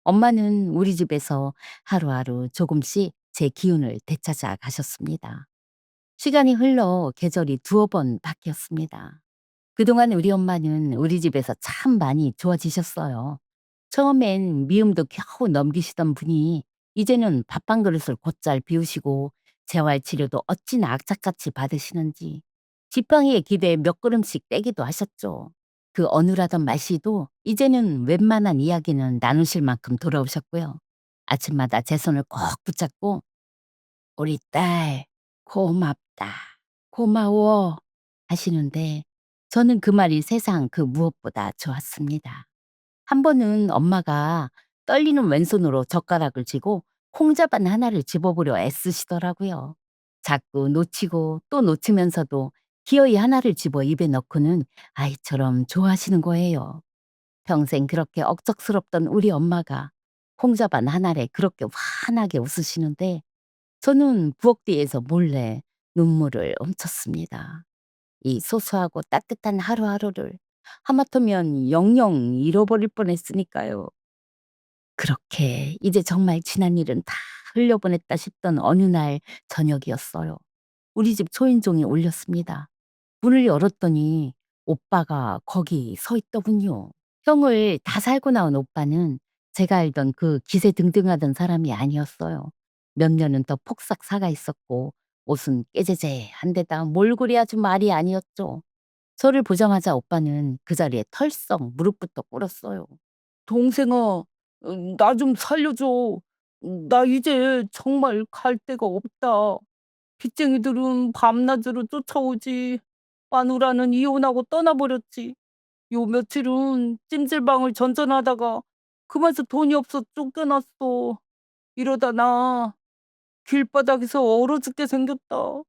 B: 엄마는 우리 집에서 하루하루 조금씩 제 기운을 되찾아 가셨습니다. 시간이 흘러 계절이 두어 번 바뀌었습니다. 그동안 우리 엄마는 우리 집에서 참 많이 좋아지셨어요. 처음엔 미움도 겨우 넘기시던 분이 이제는 밥 한 그릇을 곧잘 비우시고 재활치료도 어찌나 악착같이 받으시는지 지팡이에 기대에 몇 걸음씩 떼기도 하셨죠. 그 어눌하던 말씨도 이제는 웬만한 이야기는 나누실 만큼 돌아오셨고요. 아침마다 제 손을 꼭 붙잡고 우리 딸 고맙다. 고마워. 하시는데 저는 그 말이 세상 그 무엇보다 좋았습니다. 한 번은 엄마가 떨리는 왼손으로 젓가락을 쥐고 콩자반 하나를 집어보려 애쓰시더라고요. 자꾸 놓치고 또 놓치면서도 기어이 하나를 집어 입에 넣고는 아이처럼 좋아하시는 거예요. 평생 그렇게 억척스럽던 우리 엄마가 콩자반 하나에 그렇게 환하게 웃으시는데 저는 부엌 뒤에서 몰래 눈물을 훔쳤습니다. 이 소소하고 따뜻한 하루하루를 하마터면 영영 잃어버릴 뻔했으니까요. 그렇게 이제 정말 지난 일은 다 흘려보냈다 싶던 어느 날 저녁이었어요. 우리 집 초인종이 울렸습니다. 문을 열었더니 오빠가 거기 서 있더군요. 형을 다 살고 나온 오빠는 제가 알던 그 기세등등하던 사람이 아니었어요. 몇 년은 더 폭삭 사가 있었고 옷은 깨제제한 데다 몰골이 아주 말이 아니었죠. 저를 보자마자 오빠는 그 자리에 털썩 무릎부터 꿇었어요.
A: 동생아, 나 좀 살려줘. 나 이제 정말 갈 데가 없다. 빚쟁이들은 밤낮으로 쫓아오지. 마누라는 이혼하고 떠나버렸지. 요 며칠은 찜질방을 전전하다가 그마저 돈이 없어 쫓겨났어. 이러다 나 길바닥에서 얼어 죽게 생겼다.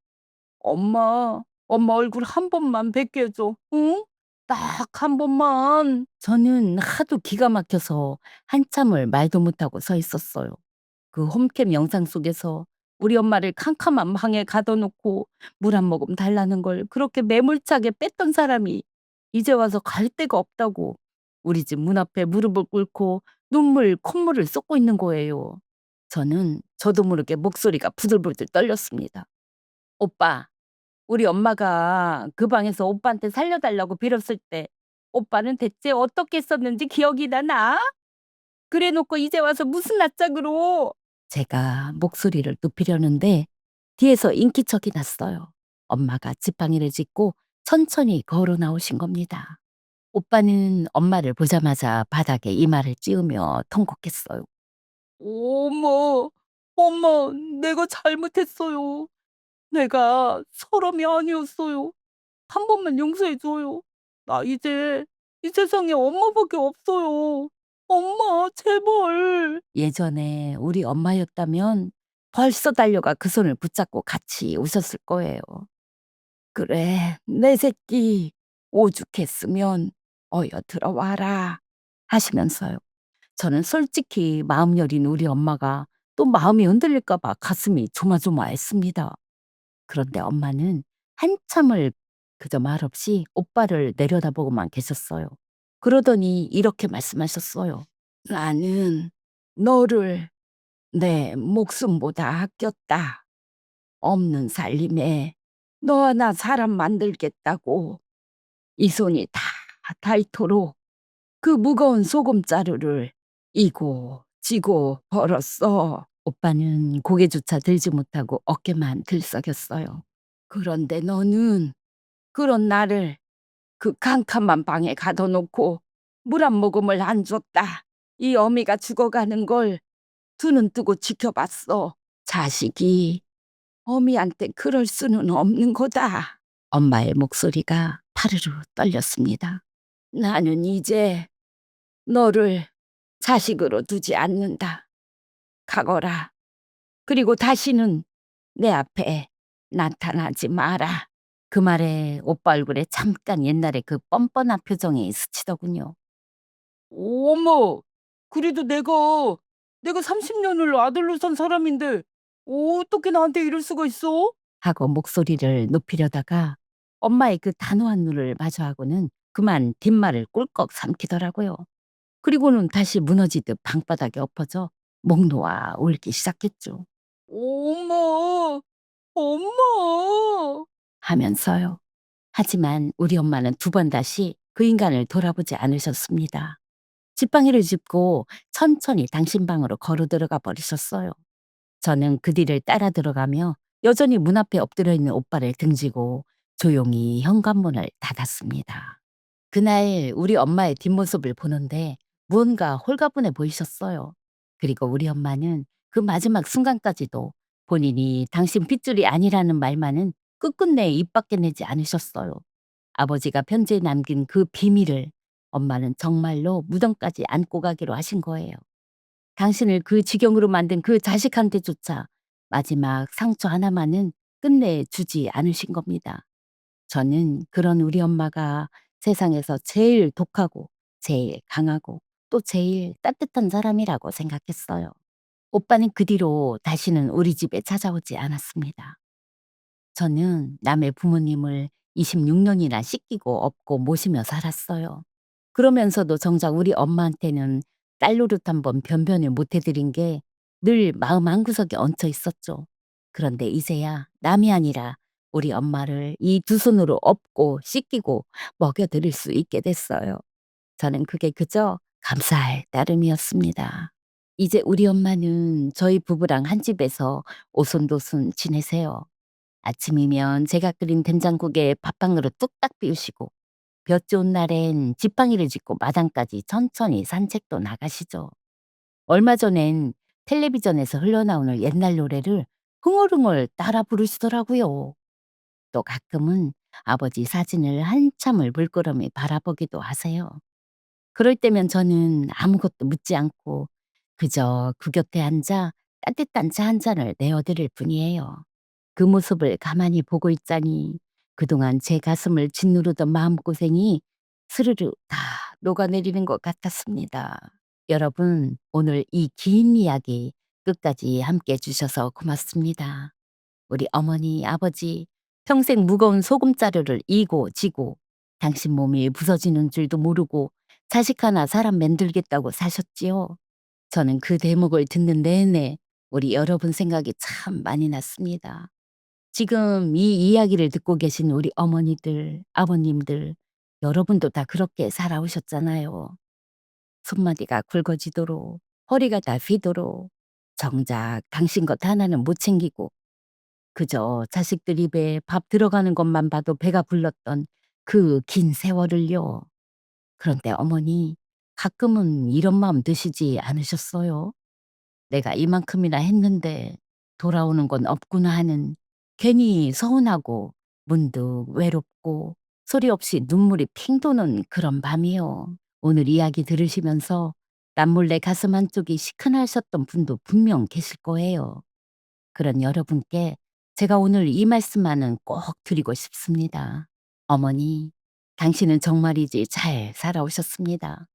A: 엄마 얼굴 한 번만 뵙게 해줘. 응? 딱 한 번만.
B: 저는 하도 기가 막혀서 한참을 말도 못하고 서 있었어요. 그 홈캠 영상 속에서 우리 엄마를 캄캄한 방에 가둬놓고 물 한 모금 달라는 걸 그렇게 매몰차게 뺐던 사람이 이제 와서 갈 데가 없다고 우리 집 문 앞에 무릎을 꿇고 눈물, 콧물을 쏟고 있는 거예요. 저는 저도 모르게 목소리가 부들부들 떨렸습니다. 오빠, 우리 엄마가 그 방에서 오빠한테 살려달라고 빌었을 때 오빠는 대체 어떻게 했었는지 기억이 나나? 그래 놓고 이제 와서 무슨 낯짝으로. 제가 목소리를 눕히려는데 뒤에서 인기척이 났어요. 엄마가 지팡이를 짚고 천천히 걸어 나오신 겁니다. 오빠는 엄마를 보자마자 바닥에 이마를 찌우며 통곡했어요.
A: 어머, 엄마, 내가 잘못했어요. 내가 사람이 아니었어요. 한 번만 용서해 줘요. 나 이제 이 세상에 엄마밖에 없어요. 엄마, 제발.
B: 예전에 우리 엄마였다면 벌써 달려가 그 손을 붙잡고 같이 웃었을 거예요. 그래, 내 새끼 오죽했으면 어여 들어와라 하시면서요. 저는 솔직히 마음 여린 우리 엄마가 또 마음이 흔들릴까 봐 가슴이 조마조마했습니다. 그런데 엄마는 한참을 그저 말없이 오빠를 내려다보고만 계셨어요. 그러더니 이렇게 말씀하셨어요. 나는 너를 내 목숨보다 아꼈다. 없는 살림에 너 하나 사람 만들겠다고 이 손이 다 닳도록 그 무거운 소금자루를 이고 지고 벌었어. 오빠는 고개조차 들지 못하고 어깨만 들썩였어요. 그런데 너는 그런 나를 그 캄캄한 방에 가둬놓고 물 한 모금을 안 줬다. 이 어미가 죽어가는 걸 두 눈 뜨고 지켜봤어. 자식이 어미한테 그럴 수는 없는 거다. 엄마의 목소리가 파르르 떨렸습니다. 나는 이제 너를 자식으로 두지 않는다. 가거라. 그리고 다시는 내 앞에 나타나지 마라. 그 말에 오빠 얼굴에 잠깐 옛날에 그 뻔뻔한 표정이 스치더군요.
A: 어머, 그래도 내가 30년을 아들로 산 사람인데 어떻게 나한테 이럴 수가 있어?
B: 하고 목소리를 높이려다가 엄마의 그 단호한 눈을 마주하고는 그만 뒷말을 꿀꺽 삼키더라고요. 그리고는 다시 무너지듯 방바닥에 엎어져 목 놓아 울기 시작했죠.
A: 엄마, 엄마.
B: 하면서요. 하지만 우리 엄마는 두 번 다시 그 인간을 돌아보지 않으셨습니다. 지팡이를 짚고 천천히 당신 방으로 걸어 들어가 버리셨어요. 저는 그 뒤를 따라 들어가며 여전히 문 앞에 엎드려 있는 오빠를 등지고 조용히 현관문을 닫았습니다. 그날 우리 엄마의 뒷모습을 보는데 무언가 홀가분해 보이셨어요. 그리고 우리 엄마는 그 마지막 순간까지도 본인이 당신 핏줄이 아니라는 말만은 끝끝내 입 밖에 내지 않으셨어요. 아버지가 편지에 남긴 그 비밀을 엄마는 정말로 무덤까지 안고 가기로 하신 거예요. 당신을 그 지경으로 만든 그 자식한테조차 마지막 상처 하나만은 끝내 주지 않으신 겁니다. 저는 그런 우리 엄마가 세상에서 제일 독하고 제일 강하고 또 제일 따뜻한 사람이라고 생각했어요. 오빠는 그 뒤로 다시는 우리 집에 찾아오지 않았습니다. 저는 남의 부모님을 26년이나 씻기고 업고 모시며 살았어요. 그러면서도 정작 우리 엄마한테는 딸 노릇 한번 변변을 못 해드린 게 늘 마음 한구석에 얹혀 있었죠. 그런데 이제야 남이 아니라 우리 엄마를 이 두 손으로 업고 씻기고 먹여드릴 수 있게 됐어요. 저는 그게 그저 감사할 따름이었습니다. 이제 우리 엄마는 저희 부부랑 한 집에서 오손도손 지내세요. 아침이면 제가 끓인 된장국에 밥 한 그릇 뚝딱 비우시고 볕 좋은 날엔 지팡이를 짚고 마당까지 천천히 산책도 나가시죠. 얼마 전엔 텔레비전에서 흘러나오는 옛날 노래를 흥얼흥얼 따라 부르시더라고요. 또 가끔은 아버지 사진을 한참을 물끄러미 바라보기도 하세요. 그럴 때면 저는 아무것도 묻지 않고 그저 그 곁에 앉아 따뜻한 차 한 잔을 내어드릴 뿐이에요. 그 모습을 가만히 보고 있자니 그동안 제 가슴을 짓누르던 마음고생이 스르르 다 녹아내리는 것 같았습니다. 여러분, 오늘 이 긴 이야기 끝까지 함께 해주셔서 고맙습니다. 우리 어머니, 아버지, 평생 무거운 소금자루를 이고 지고 당신 몸이 부서지는 줄도 모르고 자식 하나 사람 만들겠다고 사셨지요. 저는 그 대목을 듣는 내내 우리 여러분 생각이 참 많이 났습니다. 지금 이 이야기를 듣고 계신 우리 어머니들, 아버님들, 여러분도 다 그렇게 살아오셨잖아요. 손마디가 굵어지도록, 허리가 다 휘도록, 정작 당신 것 하나는 못 챙기고, 그저 자식들 입에 밥 들어가는 것만 봐도 배가 불렀던 그 긴 세월을요. 그런데 어머니, 가끔은 이런 마음 드시지 않으셨어요? 내가 이만큼이나 했는데 돌아오는 건 없구나 하는 괜히 서운하고 문득 외롭고 소리 없이 눈물이 핑 도는 그런 밤이요. 오늘 이야기 들으시면서 남몰래 가슴 한쪽이 시큰하셨던 분도 분명 계실 거예요. 그런 여러분께 제가 오늘 이 말씀만은 꼭 드리고 싶습니다. 어머니, 당신은 정말이지 잘 살아오셨습니다.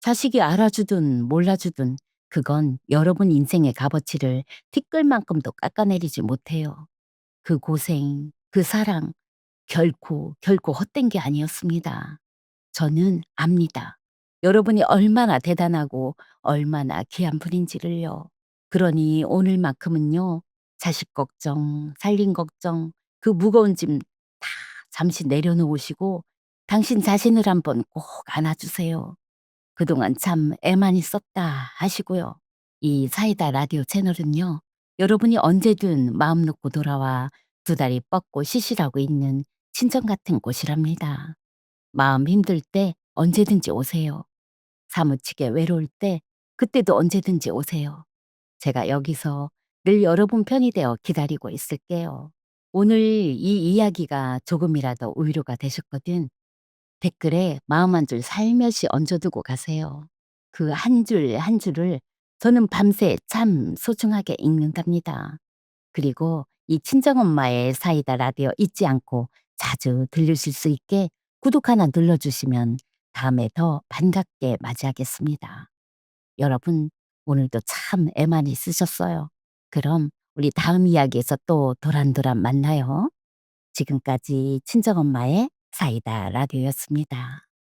B: 자식이 알아주든 몰라주든 그건 여러분 인생의 값어치를 티끌만큼도 깎아내리지 못해요. 그 고생, 그 사랑 결코 헛된 게 아니었습니다. 저는 압니다. 여러분이 얼마나 대단하고 얼마나 귀한 분인지를요. 그러니 오늘만큼은요. 자식 걱정, 살림 걱정, 그 무거운 짐 다 잠시 내려놓으시고 당신 자신을 한번 꼭 안아주세요. 그동안 참 애많이 썼다 하시고요. 이 사이다 라디오 채널은요. 여러분이 언제든 마음 놓고 돌아와 두 다리 뻗고 쉬시라고 있는 친정 같은 곳이랍니다. 마음 힘들 때 언제든지 오세요. 사무치게 외로울 때 그때도 언제든지 오세요. 제가 여기서 늘 여러분 편이 되어 기다리고 있을게요. 오늘 이 이야기가 조금이라도 위로가 되셨거든 댓글에 마음 한 줄 살며시 얹어두고 가세요. 그 한 줄 한 줄을 저는 밤새 참 소중하게 읽는답니다. 그리고 이 친정엄마의 사이다 라디오 잊지 않고 자주 들으실 수 있게 구독 하나 눌러주시면 다음에 더 반갑게 맞이하겠습니다. 여러분 오늘도 참 애 많이 쓰셨어요. 그럼 우리 다음 이야기에서 또 도란도란 만나요. 지금까지 친정엄마의 사이다 라디오였습니다.